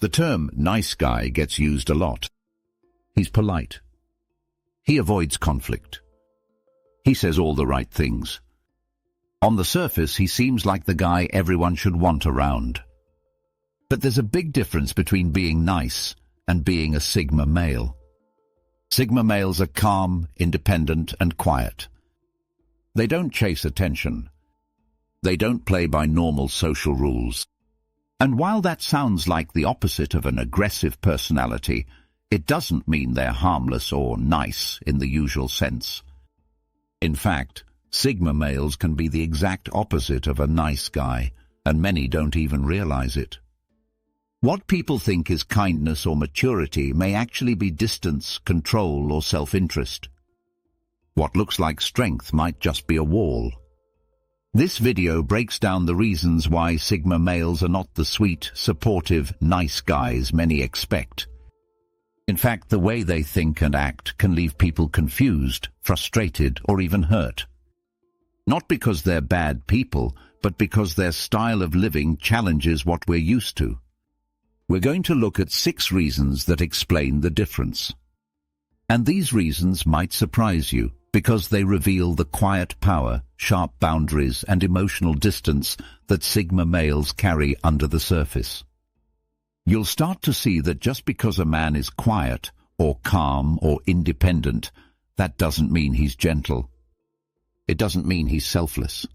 The term nice guy gets used a lot. He's polite. He avoids conflict. He says all the right things. On the surface, he seems like the guy everyone should want around. But there's a big difference between being nice and being a Sigma male. Sigma males are calm, independent, and quiet. They don't chase attention. They don't play by normal social rules. And while that sounds like the opposite of an aggressive personality, it doesn't mean they're harmless or nice in the usual sense. In fact, Sigma males can be the exact opposite of a nice guy, and many don't even realize it. What people think is kindness or maturity may actually be distance, control, or self-interest. What looks like strength might just be a wall. This video breaks down the reasons why Sigma males are not the sweet, supportive, nice guys many expect. In fact, the way they think and act can leave people confused, frustrated, or even hurt. Not because they're bad people, but because their style of living challenges what we're used to. We're going to look at 6 reasons that explain the difference. And these reasons might surprise you, because they reveal the quiet power, sharp boundaries, and emotional distance that Sigma males carry under the surface. You'll start to see that just because a man is quiet, or calm, or independent, that doesn't mean he's gentle. It doesn't mean he's selfless.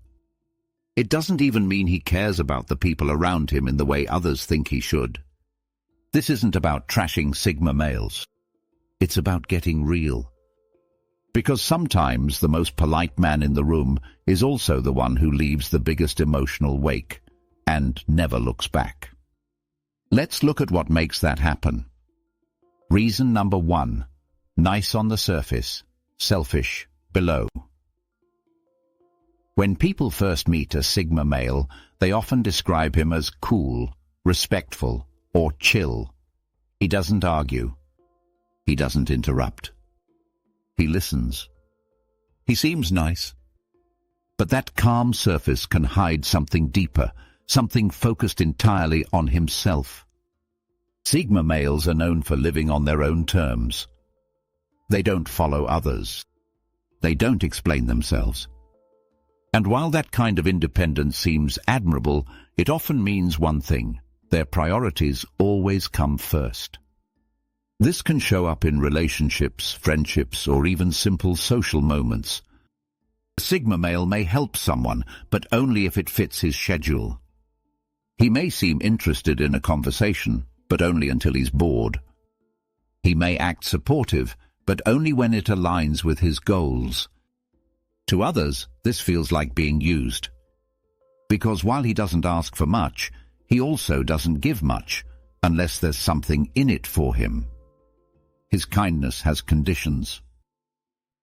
It doesn't even mean he cares about the people around him in the way others think he should. This isn't about trashing Sigma males. It's about getting real. Because sometimes the most polite man in the room is also the one who leaves the biggest emotional wake and never looks back. Let's look at what makes that happen. Reason number 1. Nice on the surface, selfish below. When people first meet a Sigma male, they often describe him as cool, respectful, or chill. He doesn't argue. He doesn't interrupt. He listens. He seems nice. But that calm surface can hide something deeper, something focused entirely on himself. Sigma males are known for living on their own terms. They don't follow others. They don't explain themselves. And while that kind of independence seems admirable, it often means one thing: their priorities always come first. This can show up in relationships, friendships, or even simple social moments. A Sigma male may help someone, but only if it fits his schedule. He may seem interested in a conversation, but only until he's bored. He may act supportive, but only when it aligns with his goals. To others, this feels like being used. Because while he doesn't ask for much, he also doesn't give much, unless there's something in it for him. His kindness has conditions.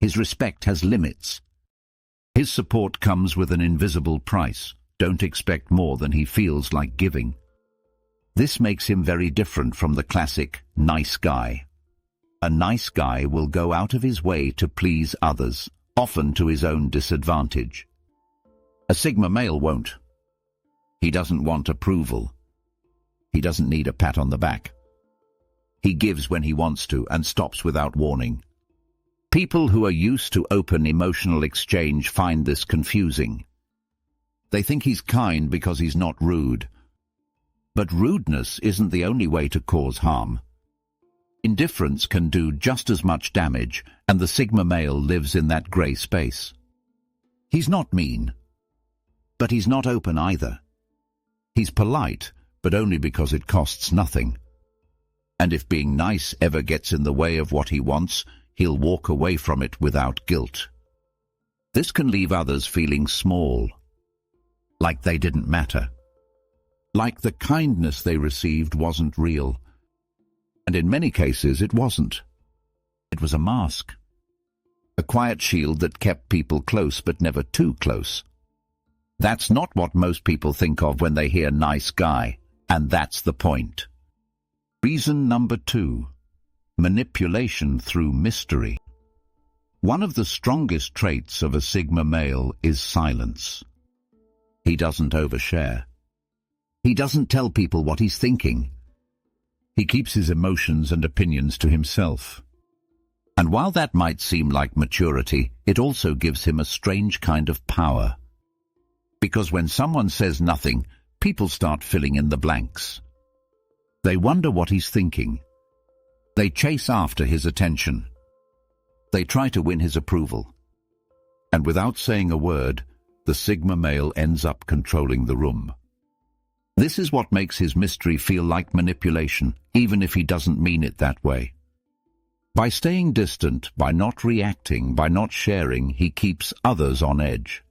His respect has limits. His support comes with an invisible price. Don't expect more than he feels like giving. This makes him very different from the classic nice guy. A nice guy will go out of his way to please others, often to his own disadvantage. A Sigma male won't. He doesn't want approval. He doesn't need a pat on the back. He gives when he wants to and stops without warning. People who are used to open emotional exchange find this confusing. They think he's kind because he's not rude. But rudeness isn't the only way to cause harm. Indifference can do just as much damage, and the Sigma male lives in that grey space. He's not mean, but he's not open either. He's polite, but only because it costs nothing. And if being nice ever gets in the way of what he wants, he'll walk away from it without guilt. This can leave others feeling small, like they didn't matter, like the kindness they received wasn't real. And in many cases it wasn't. It was a mask. A quiet shield that kept people close but never too close. That's not what most people think of when they hear nice guy, and that's the point. Reason number 2. Manipulation through mystery. One of the strongest traits of a Sigma male is silence. He doesn't overshare. He doesn't tell people what he's thinking. He keeps his emotions and opinions to himself. And while that might seem like maturity, it also gives him a strange kind of power. Because when someone says nothing, people start filling in the blanks. They wonder what he's thinking. They chase after his attention. They try to win his approval. And without saying a word, the Sigma male ends up controlling the room. This is what makes his mystery feel like manipulation, even if he doesn't mean it that way. By staying distant, by not reacting, by not sharing, he keeps others on edge.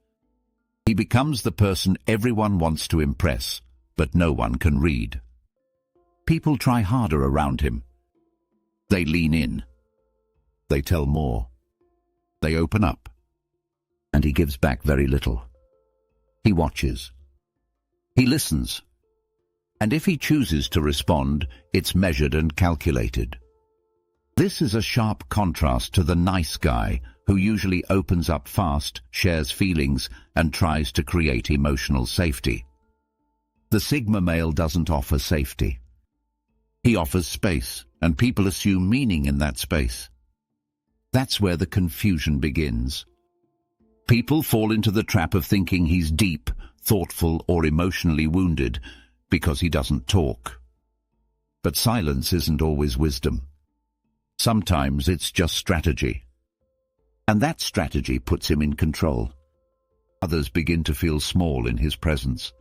He becomes the person everyone wants to impress, but no one can read. People try harder around him. They lean in. They tell more. They open up. And he gives back very little. He watches. He listens. And if he chooses to respond, it's measured and calculated. This is a sharp contrast to the nice guy who usually opens up fast, shares feelings, and tries to create emotional safety. The Sigma male doesn't offer safety. He offers space, and people assume meaning in that space. That's where the confusion begins. People fall into the trap of thinking he's deep, thoughtful, or emotionally wounded because he doesn't talk. But silence isn't always wisdom. Sometimes it's just strategy. And that strategy puts him in control. Others begin to feel small in his presence.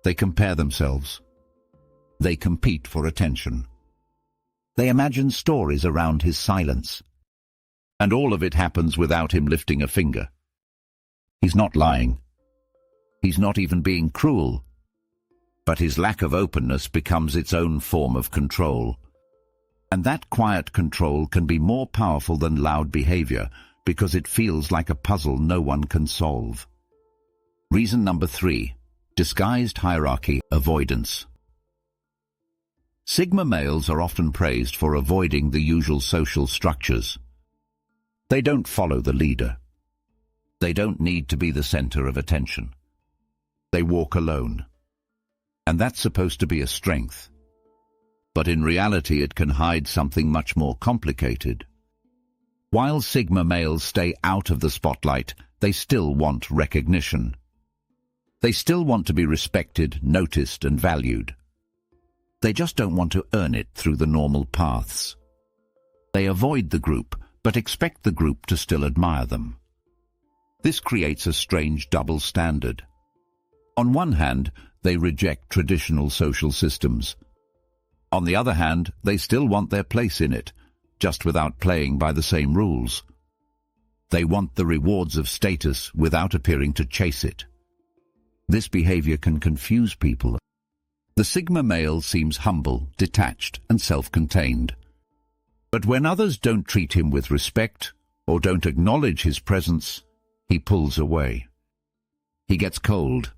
They compare themselves. They compete for attention. They imagine stories around his silence. And all of it happens without him lifting a finger. He's not lying. He's not even being cruel. But his lack of openness becomes its own form of control. And that quiet control can be more powerful than loud behavior because it feels like a puzzle no one can solve. Reason number 3, disguised hierarchy avoidance. Sigma males are often praised for avoiding the usual social structures. They don't follow the leader. They don't need to be the center of attention. They walk alone. And that's supposed to be a strength. But in reality it can hide something much more complicated. While Sigma males stay out of the spotlight, they still want recognition. They still want to be respected, noticed, and valued. They just don't want to earn it through the normal paths. They avoid the group, but expect the group to still admire them. This creates a strange double standard. On one hand, they reject traditional social systems. On the other hand, they still want their place in it, just without playing by the same rules. They want the rewards of status without appearing to chase it. This behavior can confuse people. The Sigma male seems humble, detached, and self-contained. But when others don't treat him with respect or don't acknowledge his presence, he pulls away. He gets cold.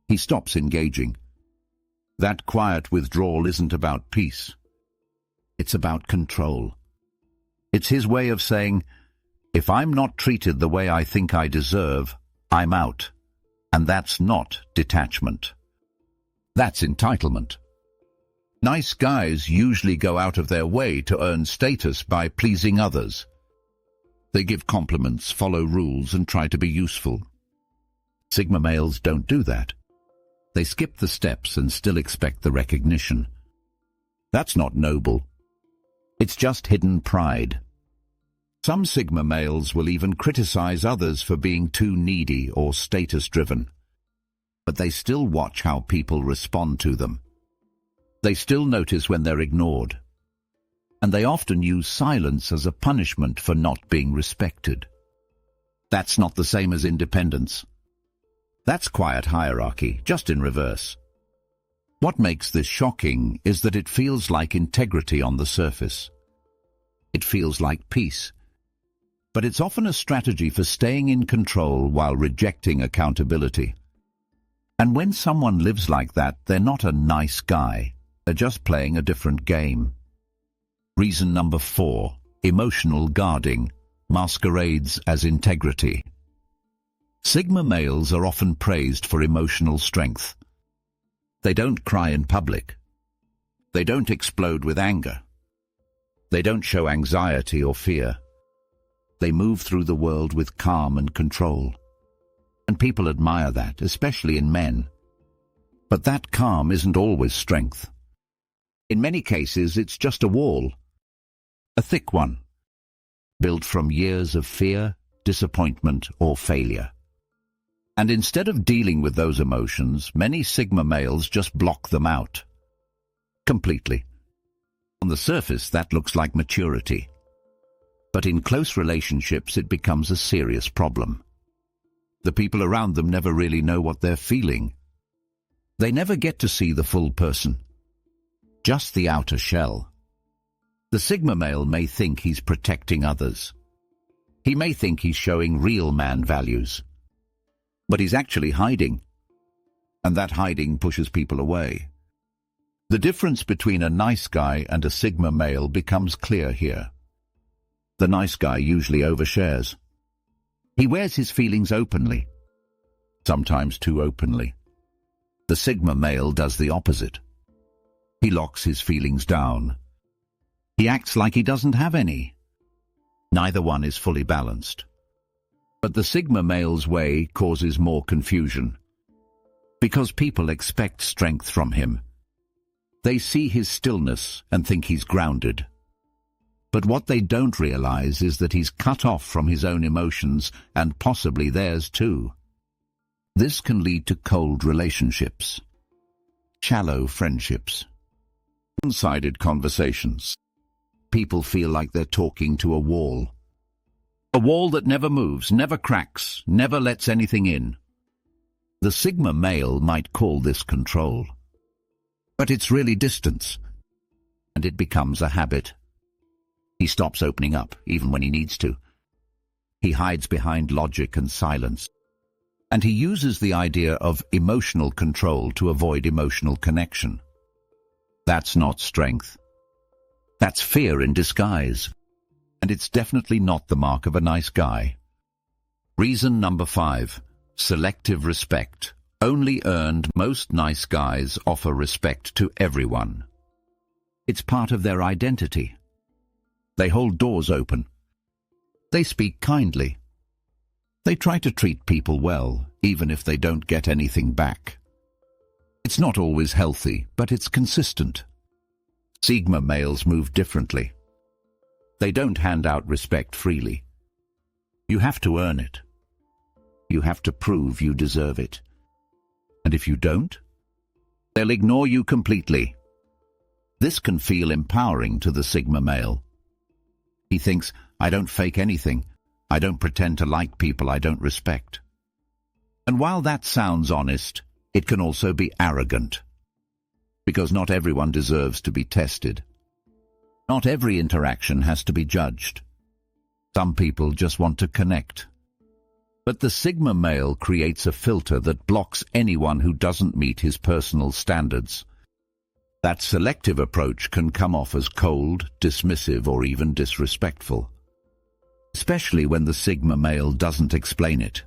He stops engaging. That quiet withdrawal isn't about peace. It's about control. It's his way of saying, if I'm not treated the way I think I deserve, I'm out. And that's not detachment. That's entitlement. Nice guys usually go out of their way to earn status by pleasing others. They give compliments, follow rules, and try to be useful. Sigma males don't do that. They skip the steps and still expect the recognition. That's not noble. It's just hidden pride. Some Sigma males will even criticize others for being too needy or status-driven. But they still watch how people respond to them. They still notice when they're ignored. And they often use silence as a punishment for not being respected. That's not the same as independence. That's quiet hierarchy, just in reverse. What makes this shocking is that it feels like integrity on the surface. It feels like peace. But it's often a strategy for staying in control while rejecting accountability. And when someone lives like that, they're not a nice guy. They're just playing a different game. Reason number 4, emotional guarding, masquerades as integrity. Sigma males are often praised for emotional strength. They don't cry in public. They don't explode with anger. They don't show anxiety or fear. They move through the world with calm and control. And people admire that, especially in men. But that calm isn't always strength. In many cases, it's just a wall. A thick one, built from years of fear, disappointment, or failure. And instead of dealing with those emotions, many Sigma males just block them out. Completely. On the surface, that looks like maturity. But in close relationships, it becomes a serious problem. The people around them never really know what they're feeling. They never get to see the full person, just the outer shell. The Sigma male may think he's protecting others. He may think he's showing real man values. But he's actually hiding. And that hiding pushes people away. The difference between a nice guy and a Sigma male becomes clear here. The nice guy usually overshares. He wears his feelings openly, sometimes too openly. The Sigma male does the opposite. He locks his feelings down. He acts like he doesn't have any. Neither one is fully balanced. But the Sigma male's way causes more confusion. Because people expect strength from him. They see his stillness and think he's grounded. But what they don't realize is that he's cut off from his own emotions and possibly theirs too. This can lead to cold relationships, shallow friendships, one-sided conversations. People feel like they're talking to a wall that never moves, never cracks, never lets anything in. The Sigma male might call this control, but it's really distance, and it becomes a habit. He stops opening up, even when he needs to. He hides behind logic and silence, and he uses the idea of emotional control to avoid emotional connection. That's not strength. That's fear in disguise, and it's definitely not the mark of a nice guy. Reason number 5, selective respect. Only earned. Most nice guys offer respect to everyone. It's part of their identity. They hold doors open. They speak kindly. They try to treat people well, even if they don't get anything back. It's not always healthy, but it's consistent. Sigma males move differently. They don't hand out respect freely. You have to earn it. You have to prove you deserve it. And if you don't, they'll ignore you completely. This can feel empowering to the Sigma male. He thinks, I don't fake anything. I don't pretend to like people I don't respect. And while that sounds honest, it can also be arrogant. Because not everyone deserves to be tested. Not every interaction has to be judged. Some people just want to connect. But the Sigma male creates a filter that blocks anyone who doesn't meet his personal standards. That selective approach can come off as cold, dismissive, or even disrespectful. Especially when the Sigma male doesn't explain it.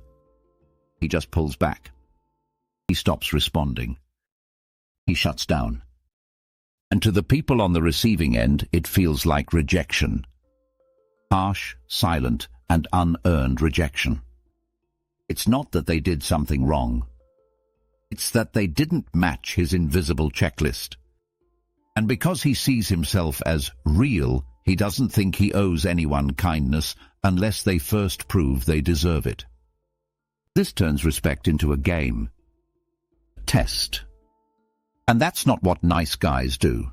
He just pulls back. He stops responding. He shuts down. And to the people on the receiving end, it feels like rejection. Harsh, silent, and unearned rejection. It's not that they did something wrong. It's that they didn't match his invisible checklist. And because he sees himself as real, he doesn't think he owes anyone kindness unless they first prove they deserve it. This turns respect into a game. A test. And that's not what nice guys do.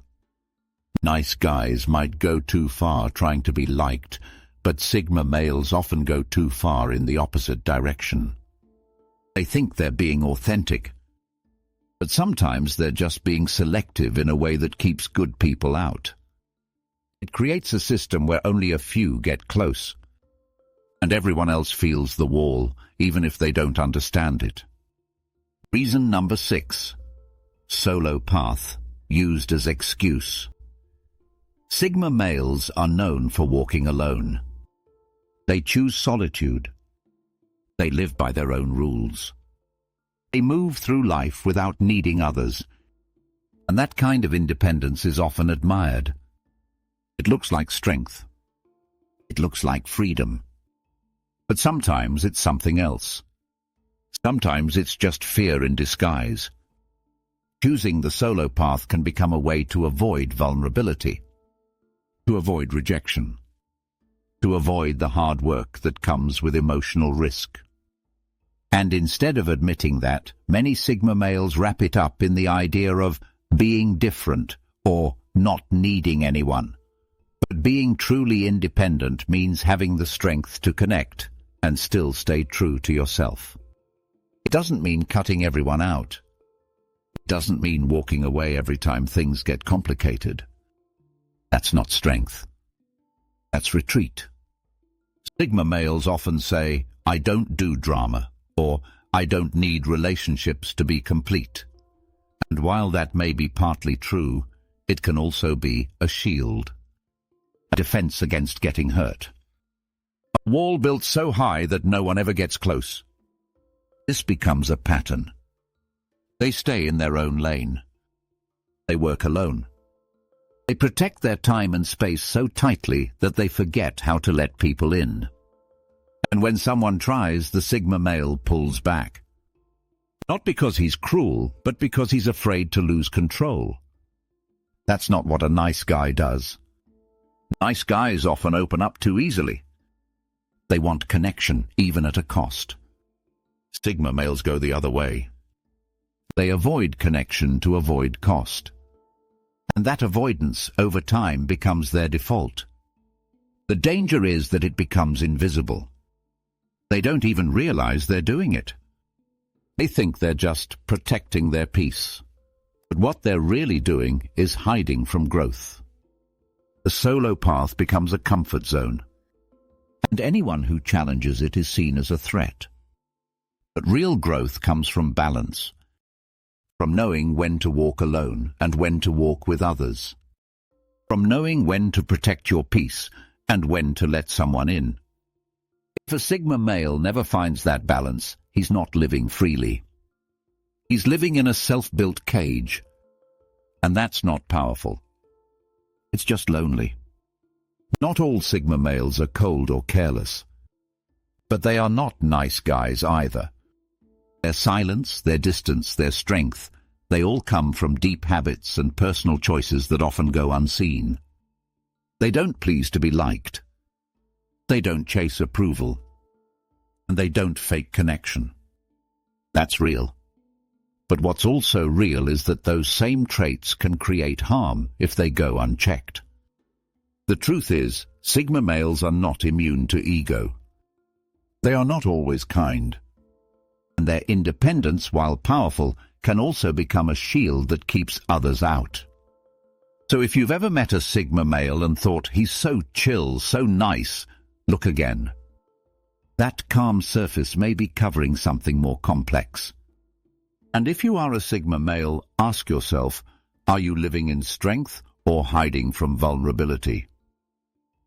Nice guys might go too far trying to be liked, but Sigma males often go too far in the opposite direction. They think they're being authentic, but sometimes they're just being selective in a way that keeps good people out. It creates a system where only a few get close, and everyone else feels the wall, even if they don't understand it. Reason number 6. Solo path, used as excuse. Sigma males are known for walking alone. They choose solitude. They live by their own rules. They move through life without needing others. And that kind of independence is often admired. It looks like strength. It looks like freedom. But sometimes it's something else. Sometimes it's just fear in disguise. Choosing the solo path can become a way to avoid vulnerability, to avoid rejection, to avoid the hard work that comes with emotional risk. And instead of admitting that, many Sigma males wrap it up in the idea of being different or not needing anyone. But being truly independent means having the strength to connect and still stay true to yourself. It doesn't mean cutting everyone out. It doesn't mean walking away every time things get complicated. That's not strength. That's retreat. Sigma males often say, "I don't do drama," or "I don't need relationships to be complete." And while that may be partly true, it can also be a shield, a defense against getting hurt. A wall built so high that no one ever gets close. This becomes a pattern. They stay in their own lane. They work alone. They protect their time and space so tightly that they forget how to let people in. And when someone tries, the Sigma male pulls back. Not because he's cruel, but because he's afraid to lose control. That's not what a nice guy does. Nice guys often open up too easily. They want connection, even at a cost. Sigma males go the other way. They avoid connection to avoid cost. And that avoidance, over time, becomes their default. The danger is that it becomes invisible. They don't even realize they're doing it. They think they're just protecting their peace. But what they're really doing is hiding from growth. The solo path becomes a comfort zone, and anyone who challenges it is seen as a threat. But real growth comes from balance, from knowing when to walk alone and when to walk with others, from knowing when to protect your peace and when to let someone in. If a Sigma male never finds that balance, he's not living freely. He's living in a self-built cage, and that's not powerful. It's just lonely. Not all Sigma males are cold or careless, but they are not nice guys either. Their silence, their distance, their strength, they all come from deep habits and personal choices that often go unseen. They don't please to be liked. They don't chase approval. And they don't fake connection. That's real. But what's also real is that those same traits can create harm if they go unchecked. The truth is, Sigma males are not immune to ego. They are not always kind. And their independence, while powerful, can also become a shield that keeps others out. So if you've ever met a Sigma male and thought, "He's so chill, so nice," look again. That calm surface may be covering something more complex. And if you are a Sigma male, ask yourself, are you living in strength or hiding from vulnerability?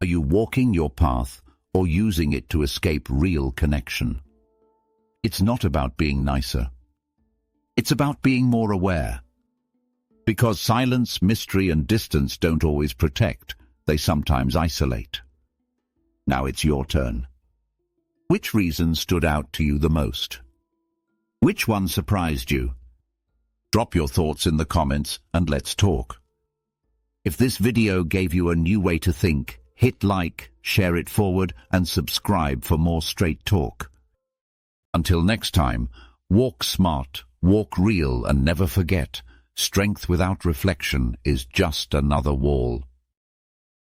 Are you walking your path or using it to escape real connection? It's not about being nicer. It's about being more aware. Because silence, mystery, and distance don't always protect, they sometimes isolate. Now it's your turn. Which reason stood out to you the most? Which one surprised you? Drop your thoughts in the comments and let's talk. If this video gave you a new way to think, hit like, share it forward, and subscribe for more straight talk. Until next time, walk smart, walk real, and never forget, strength without reflection is just another wall.